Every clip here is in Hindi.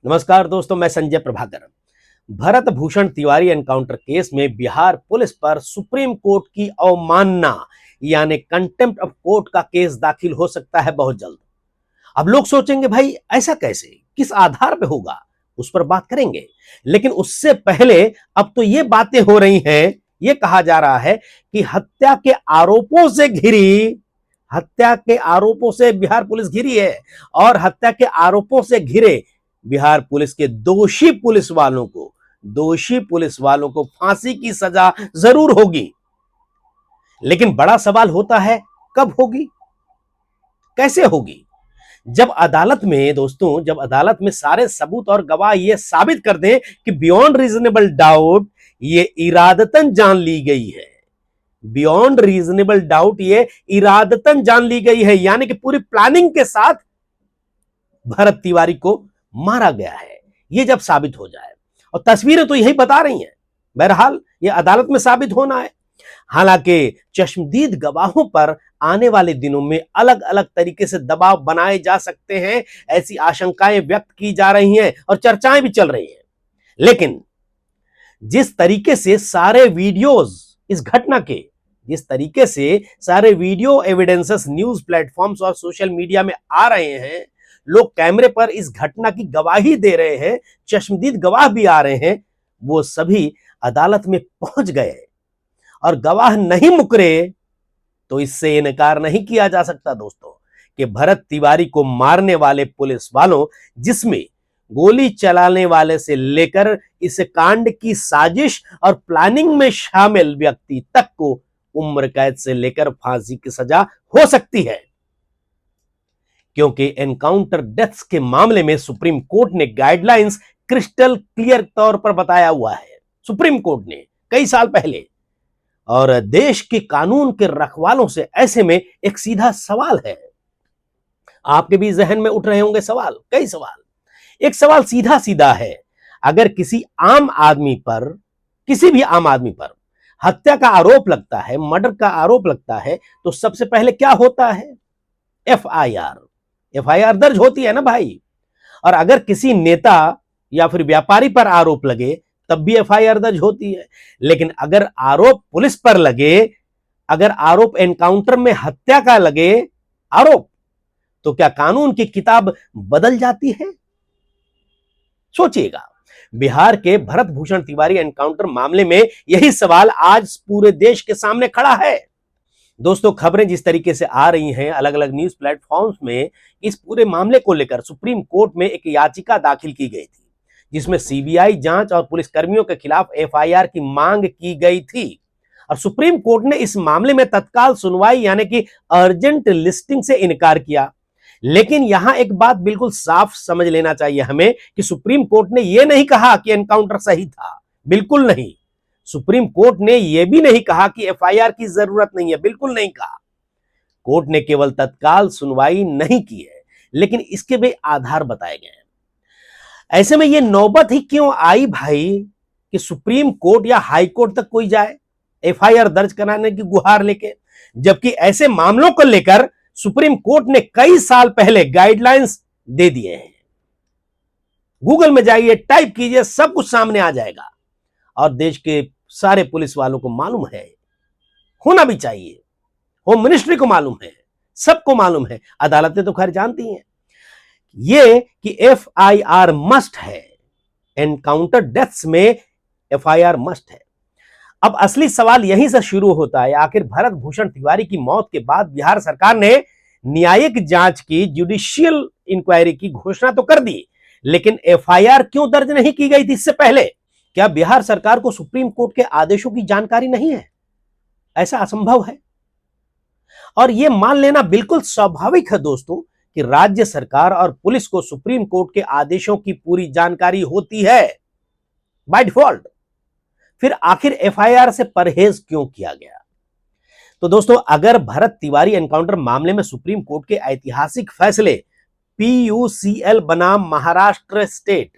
नमस्कार दोस्तों, मैं संजय प्रभाकर। भरत भूषण तिवारी एनकाउंटर केस में बिहार पुलिस पर सुप्रीम कोर्ट की अवमानना यानी कंटेम्प्ट ऑफ कोर्ट का केस दाखिल हो सकता है बहुत जल्द। अब लोग सोचेंगे भाई ऐसा कैसे, किस आधार पे होगा, उस पर बात करेंगे। लेकिन उससे पहले अब तो ये बातें हो रही हैं, ये कहा जा रहा है कि हत्या के आरोपों से बिहार पुलिस घिरी है और हत्या के आरोपों से घिरे बिहार पुलिस के दोषी पुलिस वालों को फांसी की सजा जरूर होगी। लेकिन बड़ा सवाल होता है, कब होगी, कैसे होगी? जब अदालत में सारे सबूत और गवाह ये साबित कर दें कि बियॉन्ड रीजनेबल डाउट ये इरादतन जान ली गई है। यानी कि पूरी प्लानिंग के साथ भरत तिवारी को मारा गया है, ये जब साबित हो जाए। और तस्वीरें तो यही बता रही हैं। बहरहाल ये अदालत में साबित होना है। हालांकि चश्मदीद गवाहों पर आने वाले दिनों में अलग अलग तरीके से दबाव बनाए जा सकते हैं, ऐसी आशंकाएं व्यक्त की जा रही हैं और चर्चाएं भी चल रही हैं। लेकिन जिस तरीके से सारे वीडियो एविडेंसेस न्यूज प्लेटफॉर्म्स और सोशल मीडिया में आ रहे हैं, लोग कैमरे पर इस घटना की गवाही दे रहे हैं, चश्मदीद गवाह भी आ रहे हैं, वो सभी अदालत में पहुंच गए और गवाह नहीं मुकरे तो इससे इनकार नहीं किया जा सकता दोस्तों कि भरत तिवारी को मारने वाले पुलिस वालों, जिसमें गोली चलाने वाले से लेकर इस कांड की साजिश और प्लानिंग में शामिल व्यक्ति तक को उम्र कैद से लेकर फांसी की सजा हो सकती है। क्योंकि एनकाउंटर डेथ्स के मामले में सुप्रीम कोर्ट ने गाइडलाइंस क्रिस्टल क्लियर तौर पर बताया हुआ है, सुप्रीम कोर्ट ने कई साल पहले। और देश के कानून के रखवालों से ऐसे में एक सीधा सवाल है, आपके भी जहन में उठ रहे होंगे सवाल, कई सवाल। एक सवाल सीधा सीधा है, अगर किसी भी आम आदमी पर हत्या का आरोप लगता है, मर्डर का आरोप लगता है, तो सबसे पहले क्या होता है? एफआईआर दर्ज होती है ना भाई। और अगर किसी नेता या फिर व्यापारी पर आरोप लगे तब भी एफआईआर दर्ज होती है। लेकिन अगर आरोप पुलिस पर लगे, अगर आरोप एनकाउंटर में हत्या का लगे आरोप, तो क्या कानून की किताब बदल जाती है? सोचिएगा, बिहार के भरत भूषण तिवारी एनकाउंटर मामले में यही सवाल आज पूरे देश के सामने खड़ा है। दोस्तों, खबरें जिस तरीके से आ रही हैं अलग अलग न्यूज प्लेटफॉर्म्स में, इस पूरे मामले को लेकर सुप्रीम कोर्ट में एक याचिका दाखिल की गई थी, जिसमें सीबीआई जांच और पुलिसकर्मियों के खिलाफ एफआईआर की मांग की गई थी। और सुप्रीम कोर्ट ने इस मामले में तत्काल सुनवाई यानी कि अर्जेंट लिस्टिंग से इनकार किया। लेकिन यहां एक बात बिल्कुल साफ समझ लेना चाहिए हमें कि सुप्रीम कोर्ट ने यह नहीं कहा कि एनकाउंटर सही था, बिल्कुल नहीं। सुप्रीम कोर्ट ने यह भी नहीं कहा कि एफआईआर की जरूरत नहीं है, बिल्कुल नहीं कहा। कोर्ट ने केवल तत्काल सुनवाई नहीं की है, लेकिन इसके भी आधार बताए गए हैं। ऐसे में यह नौबत ही क्यों आई भाई कि सुप्रीम कोर्ट या हाई कोर्ट तक कोई जाए एफआईआर दर्ज कराने की गुहार लेके, जबकि ऐसे मामलों को लेकर सुप्रीम कोर्ट ने कई साल पहले गाइडलाइंस दे दिए हैं। गूगल में जाइए, टाइप कीजिए, सब कुछ सामने आ जाएगा। और देश के सारे पुलिस वालों को मालूम है, होना भी चाहिए, होम मिनिस्ट्री को मालूम है, सबको मालूम है, अदालतें तो खैर जानती हैं ये कि एफआईआर मस्ट है, एनकाउंटर डेथ्स में एफआईआर मस्ट है। अब असली सवाल यहीं से शुरू होता है, आखिर भरत भूषण तिवारी की मौत के बाद बिहार सरकार ने न्यायिक जांच की, जुडिशियल इंक्वायरी की घोषणा तो कर दी, लेकिन एफआईआर क्यों दर्ज नहीं की गई थी इससे पहले? क्या बिहार सरकार को सुप्रीम कोर्ट के आदेशों की जानकारी नहीं है? ऐसा असंभव है। और यह मान लेना बिल्कुल स्वाभाविक है दोस्तों कि राज्य सरकार और पुलिस को सुप्रीम कोर्ट के आदेशों की पूरी जानकारी होती है बाय डिफॉल्ट। फिर आखिर एफआईआर से परहेज क्यों किया गया? तो दोस्तों, अगर भरत तिवारी एनकाउंटर मामले में सुप्रीम कोर्ट के ऐतिहासिक फैसले पीयूसीएल बनाम Maharashtra state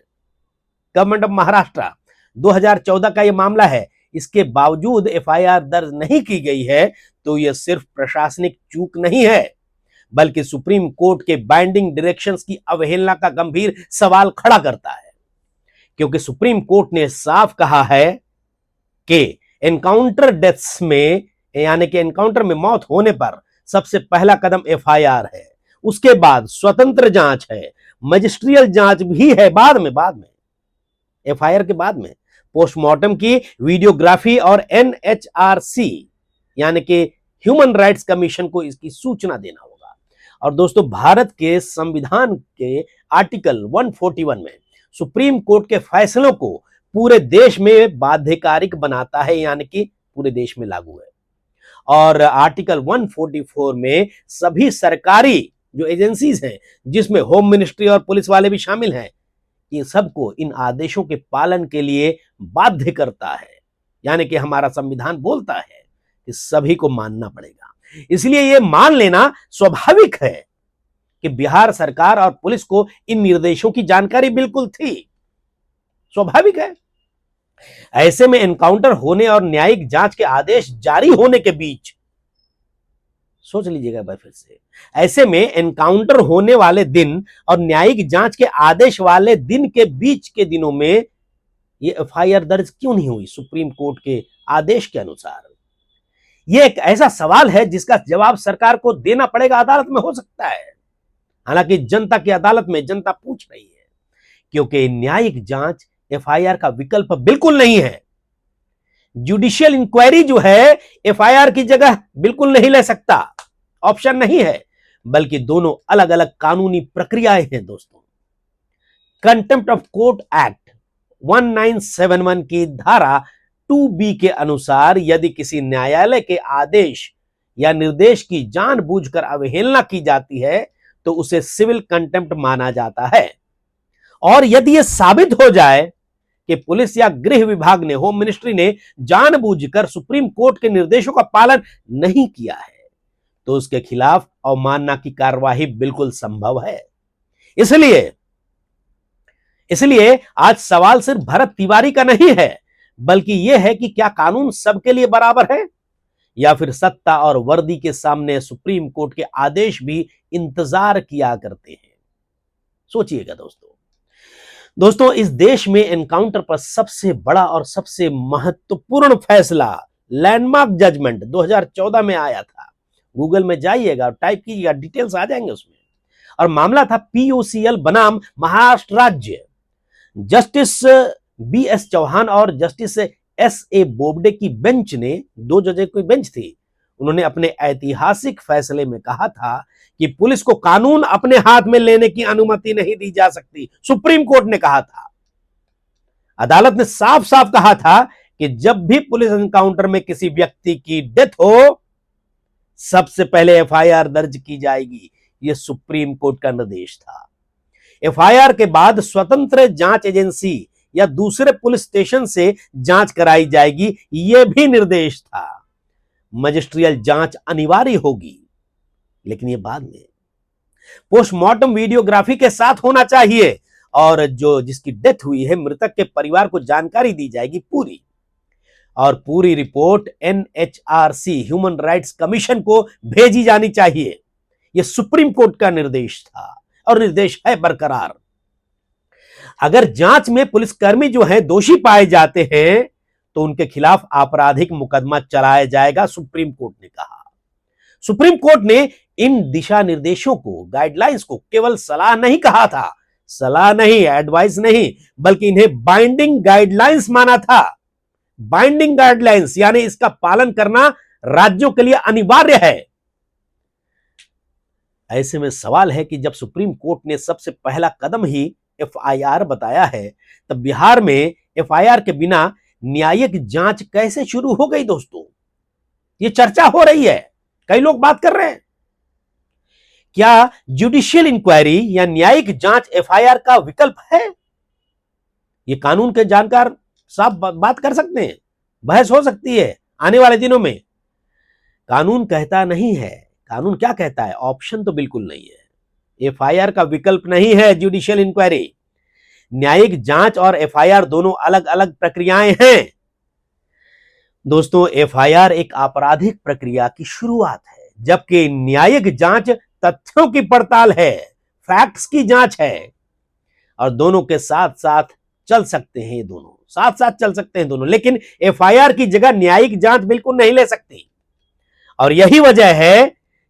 government of Maharashtra 2014 का यह मामला है, इसके बावजूद एफआईआर दर्ज नहीं की गई है, तो यह सिर्फ प्रशासनिक चूक नहीं है, बल्कि सुप्रीम कोर्ट के बाइंडिंग डायरेक्शंस की अवहेलना का गंभीर सवाल खड़ा करता है। क्योंकि सुप्रीम कोर्ट ने साफ कहा है कि एनकाउंटर डेथ्स में, यानी कि एनकाउंटर में मौत होने पर सबसे पहला कदम एफआईआर है, उसके बाद स्वतंत्र जांच है, मजिस्ट्रियल जांच भी है बाद में एफआईआर के बाद में पोस्टमार्टम की वीडियोग्राफी और एनएचआरसी यानी कि ह्यूमन राइट्स कमीशन को इसकी सूचना देना होगा। और दोस्तों, भारत के संविधान के आर्टिकल 141 में सुप्रीम कोर्ट के फैसलों को पूरे देश में बाध्यकारिक बनाता है, यानी कि पूरे देश में लागू है। और आर्टिकल 144 में सभी सरकारी जो एजेंसीज हैं, जिसमें होम मिनिस्ट्री और पुलिस वाले भी शामिल हैं, ये सबको इन आदेशों के पालन के लिए बाध्य करता है। यानी कि हमारा संविधान बोलता है कि सभी को मानना पड़ेगा। इसलिए यह मान लेना स्वाभाविक है कि बिहार सरकार और पुलिस को इन निर्देशों की जानकारी बिल्कुल थी, स्वाभाविक है। ऐसे में एनकाउंटर होने और न्यायिक जांच के आदेश जारी होने के बीच, सोच लीजिएगा भाई फिर से, ऐसे में एनकाउंटर होने वाले दिन और न्यायिक जांच के आदेश वाले दिन के बीच के दिनों में ये एफआईआर दर्ज क्यों नहीं हुई सुप्रीम कोर्ट के आदेश के अनुसार? यह एक ऐसा सवाल है जिसका जवाब सरकार को देना पड़ेगा, अदालत में हो सकता है। हालांकि जनता की अदालत में जनता पूछ रही है, क्योंकि न्यायिक जांच एफआईआर का विकल्प बिल्कुल नहीं है। जुडिशियल इंक्वायरी जो है एफआईआर की जगह बिल्कुल नहीं ले सकता, ऑप्शन नहीं है, बल्कि दोनों अलग अलग कानूनी प्रक्रियाएं हैं दोस्तों। कंटेम्प्ट ऑफ कोर्ट एक्ट 1971 की धारा 2B के अनुसार यदि किसी न्यायालय के आदेश या निर्देश की जानबूझकर अवहेलना की जाती है तो उसे सिविल कंटेम्प्ट माना जाता है। और यदि यह साबित हो जाए कि पुलिस या गृह विभाग ने, होम मिनिस्ट्री ने जानबूझकर सुप्रीम कोर्ट के निर्देशों का पालन नहीं किया है तो उसके खिलाफ अवमानना की कार्यवाही बिल्कुल संभव है। इसलिए आज सवाल सिर्फ भरत तिवारी का नहीं है, बल्कि यह है कि क्या कानून सबके लिए बराबर है, या फिर सत्ता और वर्दी के सामने सुप्रीम कोर्ट के आदेश भी इंतजार किया करते हैं। सोचिएगा दोस्तों, इस देश में एनकाउंटर पर सबसे बड़ा और सबसे महत्वपूर्ण फैसला, लैंडमार्क जजमेंट 2014 में आया था। गूगल में जाइएगा, टाइप कीजिएगा, डिटेल्स आ जाएंगे उसमें। और मामला था पीओसीएल बनाम महाराष्ट्र राज्य। जस्टिस बीएस चौहान और जस्टिस एसए बोबडे की बेंच ने, 2 जजों की बेंच थी, उन्होंने अपने ऐतिहासिक फैसले में कहा था कि पुलिस को कानून अपने हाथ में लेने की अनुमति नहीं दी जा सकती। सुप्रीम कोर्ट ने कहा था, अदालत ने साफ साफ कहा था कि जब भी पुलिस एनकाउंटर में किसी व्यक्ति की डेथ हो, सबसे पहले एफआईआर दर्ज की जाएगी। यह सुप्रीम कोर्ट का निर्देश था। एफआईआर के बाद स्वतंत्र जांच एजेंसी या दूसरे पुलिस स्टेशन से जांच कराई जाएगी, यह भी निर्देश था। मजिस्ट्रियल जांच अनिवार्य होगी, लेकिन यह बाद में पोस्टमार्टम वीडियोग्राफी के साथ होना चाहिए, और जिसकी डेथ हुई है, मृतक के परिवार को जानकारी दी जाएगी पूरी, और पूरी report NHRC human rights commission को भेजी जानी चाहिए। यह सुप्रीम कोर्ट का निर्देश था और निर्देश है बरकरार। अगर जांच में पुलिसकर्मी जो है दोषी पाए जाते हैं तो उनके खिलाफ आपराधिक मुकदमा चलाया जाएगा, सुप्रीम कोर्ट ने कहा। सुप्रीम कोर्ट ने इन दिशा निर्देशों को, गाइडलाइंस को केवल सलाह नहीं कहा था, सलाह नहीं, एडवाइस नहीं, बल्कि इन्हें बाइंडिंग गाइडलाइंस माना था। बाइंडिंग गाइडलाइंस यानी इसका पालन करना राज्यों के लिए अनिवार्य है। ऐसे में सवाल है कि जब सुप्रीम कोर्ट ने सबसे पहला कदम ही एफआईआर बताया है, तब बिहार में एफआईआर के बिना न्यायिक जांच कैसे शुरू हो गई दोस्तों? यह चर्चा हो रही है, कई लोग बात कर रहे हैं। क्या जुडिशियल इंक्वायरी या न्यायिक जांच एफआईआर का विकल्प है? यह कानून के जानकार साफ बात कर सकते हैं, बहस हो सकती है आने वाले दिनों में। कानून कहता नहीं है, कानून क्या कहता है? ऑप्शन तो बिल्कुल नहीं है। एफआईआर का विकल्प नहीं है जुडिशियल इंक्वायरी। न्यायिक जांच और एफआईआर दोनों अलग अलग प्रक्रियाएं हैं दोस्तों। एफआईआर एक आपराधिक प्रक्रिया की शुरुआत है, जबकि न्यायिक जांच तथ्यों की पड़ताल है, फैक्ट्स की जांच है, और दोनों के साथ साथ चल सकते हैं, दोनों साथ साथ चल सकते हैं दोनों, लेकिन एफआईआर की जगह न्यायिक जांच बिल्कुल नहीं ले सकती। और यही वजह है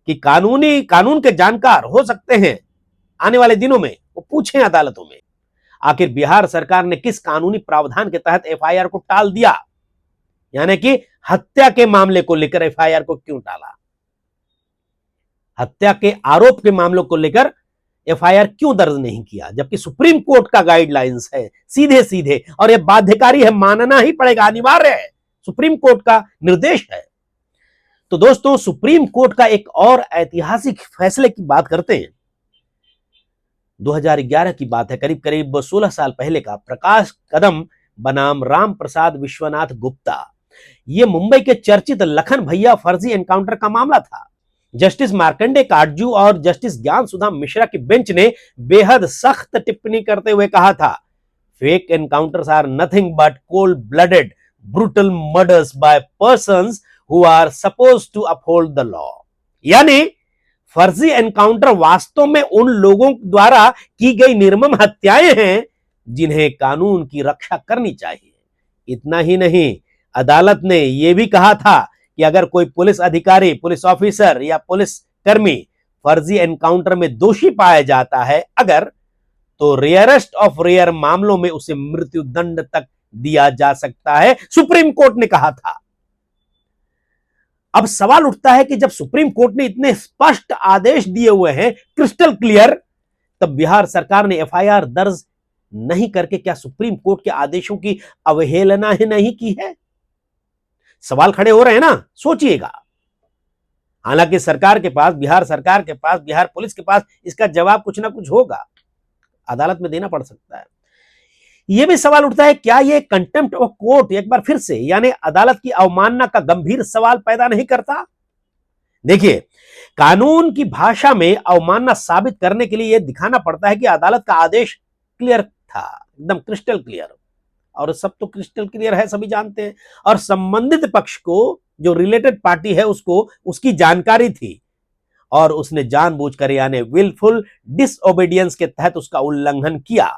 कि कानून के जानकार हो सकते हैं आने वाले दिनों में वो पूछें अदालतों में, आखिर बिहार सरकार ने किस कानूनी प्रावधान के तहत एफआईआर को टाल दिया, यानी कि हत्या के मामले को लेकर एफआईआर को क्यों टाला, हत्या के आरोप के मामलों को लेकर एफआईआर क्यों दर्ज नहीं किया, जबकि सुप्रीम कोर्ट का गाइडलाइंस है सीधे सीधे, और यह बाध्यकारी है, मानना ही पड़ेगा, अनिवार्य है, सुप्रीम कोर्ट का निर्देश है। तो दोस्तों, सुप्रीम कोर्ट का एक और ऐतिहासिक फैसले की बात करते हैं। 2011 की बात है, करीब करीब 16 साल पहले का। प्रकाश कदम बनाम राम प्रसाद विश्वनाथ गुप्ता, यह मुंबई के चर्चित लखन भैया फर्जी एनकाउंटर का मामला था। जस्टिस मार्कंडे काटजू और जस्टिस ज्ञान सुधा मिश्रा की बेंच ने बेहद सख्त टिप्पणी करते हुए कहा था, fake encounters are nothing but cold blooded brutal murders by persons who are supposed to uphold the law. यानी फर्जी एनकाउंटर वास्तव में उन लोगों द्वारा की गई निर्मम हत्याएं हैं जिन्हें कानून की रक्षा करनी चाहिए। इतना ही नहीं, अदालत ने यह भी कहा था कि अगर कोई पुलिस अधिकारी, पुलिस ऑफिसर या पुलिस कर्मी फर्जी एनकाउंटर में दोषी पाया जाता है अगर, तो रेयरेस्ट ऑफ रेयर मामलों में उसे मृत्यु दंड तक दिया जा सकता है, सुप्रीम कोर्ट ने कहा था। अब सवाल उठता है कि जब सुप्रीम कोर्ट ने इतने स्पष्ट आदेश दिए हुए हैं, क्रिस्टल क्लियर, तब बिहार सरकार ने एफआईआर दर्ज नहीं करके क्या सुप्रीम कोर्ट के आदेशों की अवहेलना ही नहीं की है? सवाल खड़े हो रहे हैं ना, सोचिएगा। हालांकि सरकार के पास, बिहार सरकार के पास, बिहार पुलिस के पास इसका जवाब कुछ ना कुछ होगा, अदालत में देना पड़ सकता है। यह भी सवाल उठता है, क्या यह कंटेम्प्ट ऑफ कोर्ट एक बार फिर से, यानी अदालत की अवमानना का गंभीर सवाल पैदा नहीं करता? देखिए, कानून की भाषा में अवमानना साबित करने के लिए यह दिखाना पड़ता है कि अदालत का आदेश क्लियर था, एकदम क्रिस्टल क्लियर, और सब तो क्रिस्टल क्लियर है, सभी जानते हैं, और संबंधित पक्ष को, जो रिलेटेड पार्टी है, उसको उसकी जानकारी थी और उसने जानबूझकर यानी विलफुल डिसओबीडियंस के तहत उसका उल्लंघन किया।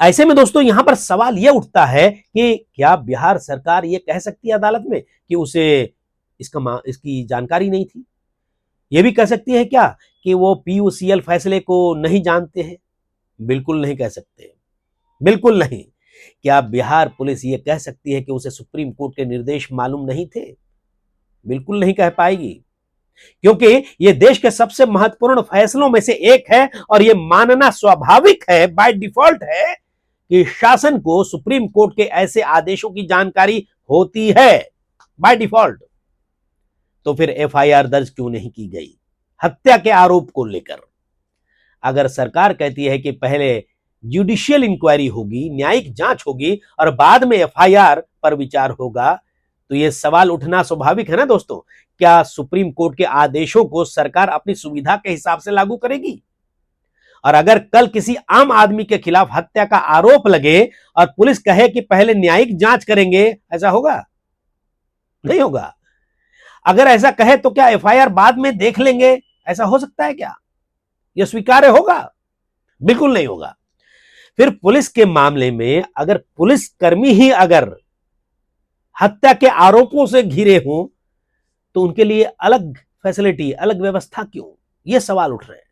ऐसे में दोस्तों, यहां पर सवाल यह उठता है कि क्या बिहार सरकार यह कह सकती है अदालत में कि उसे इसकी जानकारी नहीं थी? यह भी कह सकती है क्या कि वो पीयूसीएल फैसले को नहीं जानते हैं? बिल्कुल नहीं कह सकते, बिल्कुल नहीं। क्या बिहार पुलिस यह कह सकती है कि उसे सुप्रीम कोर्ट के निर्देश मालूम नहीं थे? बिल्कुल नहीं कह पाएगी, क्योंकि यह देश के सबसे महत्वपूर्ण फैसलों में से एक है, और यह मानना स्वाभाविक है, बाय डिफॉल्ट है, कि शासन को सुप्रीम कोर्ट के ऐसे आदेशों की जानकारी होती है, बाय डिफॉल्ट। तो फिर एफआईआर दर्ज क्यों नहीं की गई हत्या के आरोप को लेकर? अगर सरकार कहती है कि पहले जुडिशियल इंक्वायरी होगी, न्यायिक जांच होगी, और बाद में एफआईआर पर विचार होगा, तो यह सवाल उठना स्वाभाविक है ना दोस्तों। क्या सुप्रीम कोर्ट के आदेशों को सरकार अपनी सुविधा के हिसाब से लागू करेगी? और अगर कल किसी आम आदमी के खिलाफ हत्या का आरोप लगे और पुलिस कहे कि पहले न्यायिक जांच करेंगे, ऐसा होगा? नहीं होगा। अगर ऐसा कहे तो क्या एफआईआर बाद में देख लेंगे, ऐसा हो सकता है क्या? यह स्वीकार्य होगा? बिल्कुल नहीं होगा। फिर पुलिस के मामले में अगर पुलिस कर्मी ही अगर हत्या के आरोपों से घिरे हों, तो उनके लिए अलग फैसिलिटी, अलग व्यवस्था क्यों? ये सवाल उठ रहे हैं।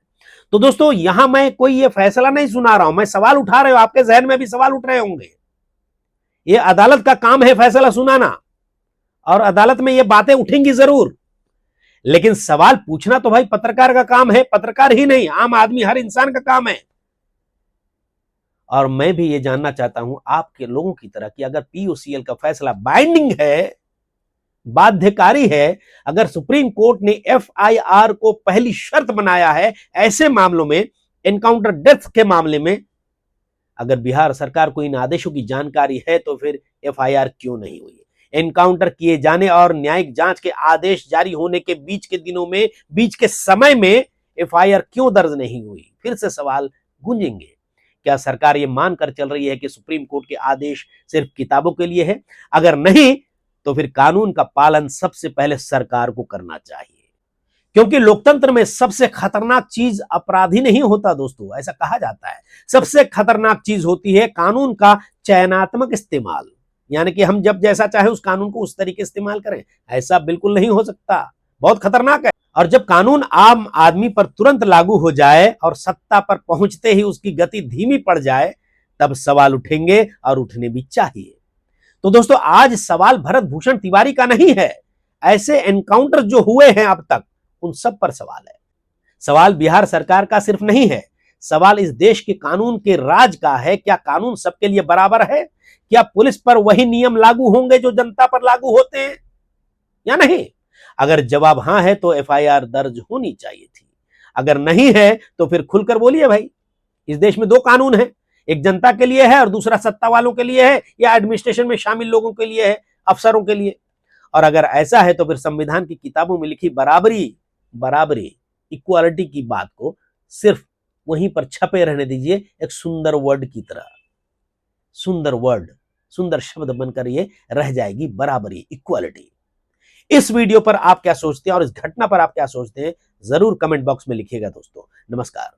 तो दोस्तों, यहां मैं कोई ये फैसला नहीं सुना रहा हूं, मैं सवाल उठा रहा हूं, आपके जहन में भी सवाल उठ रहे होंगे। ये अदालत का काम है फैसला सुनाना, और अदालत में ये बातें उठेंगी जरूर, लेकिन सवाल पूछना तो भाई पत्रकार का काम है, पत्रकार ही नहीं, आम आदमी, हर इंसान का काम है। और मैं भी ये जानना चाहता हूं आपके लोगों की तरह कि अगर पीयूसीएल का फैसला बाइंडिंग है, बाध्यकारी है, अगर सुप्रीम कोर्ट ने एफआईआर को पहली शर्त बनाया है ऐसे मामलों में, एनकाउंटर डेथ के मामले में, अगर बिहार सरकार को इन आदेशों की जानकारी है, तो फिर एफआईआर क्यों नहीं हुई? एनकाउंटर किए जाने और न्यायिक जांच के आदेश जारी होने के बीच के दिनों में, बीच के समय में एफआईआर क्यों दर्ज नहीं हुई? फिर से सवाल गूंजेंगे। क्या सरकार ये मानकर चल रही है कि सुप्रीम कोर्ट के आदेश सिर्फ किताबों के लिए है? अगर नहीं, तो फिर कानून का पालन सबसे पहले सरकार को करना चाहिए। क्योंकि लोकतंत्र में सबसे खतरनाक चीज अपराधी नहीं होता दोस्तों, ऐसा कहा जाता है। सबसे खतरनाक चीज होती है कानून का चयनात्मक इस्तेमाल, यानी कि हम जब जैसा चाहे उस कानून को उस तरीके इस्तेमाल करें। ऐसा बिल्कुल नहीं हो सकता, बहुत खतरनाक है। और जब कानून आम आदमी पर तुरंत लागू हो जाए और सत्ता पर पहुंचते ही उसकी गति धीमी पड़ जाए, तब सवाल उठेंगे और उठने भी चाहिए। तो दोस्तों, आज सवाल भरत भूषण तिवारी का नहीं है, ऐसे एनकाउंटर जो हुए हैं अब तक उन सब पर सवाल है। सवाल बिहार सरकार का सिर्फ नहीं है, सवाल इस देश के कानून के राज का है। क्या कानून सबके लिए बराबर है? क्या पुलिस पर वही नियम लागू होंगे जो जनता पर लागू होते हैं या नहीं? अगर जवाब हां है तो एफआईआर दर्ज होनी चाहिए थी। अगर नहीं है तो फिर खुलकर बोलिए भाई। इस देश में दो कानून है, एक जनता के लिए है और दूसरा सत्ता वालों के लिए है, या एडमिनिस्ट्रेशन में शामिल लोगों के लिए है, अफसरों के लिए। और अगर ऐसा है तो फिर संविधान की किताबों में लिखी बराबरी इक्वालिटी की बात को सिर्फ वहीं पर छपे रहने दीजिए, एक सुंदर वर्ड की तरह। सुंदर शब्द बनकर ये रह जाएगी, बराबरी, इक्वालिटी। इस वीडियो पर आप क्या सोचते हैं और इस घटना पर आप क्या सोचते हैं, जरूर कमेंट बॉक्स में लिखिएगा दोस्तों। नमस्कार।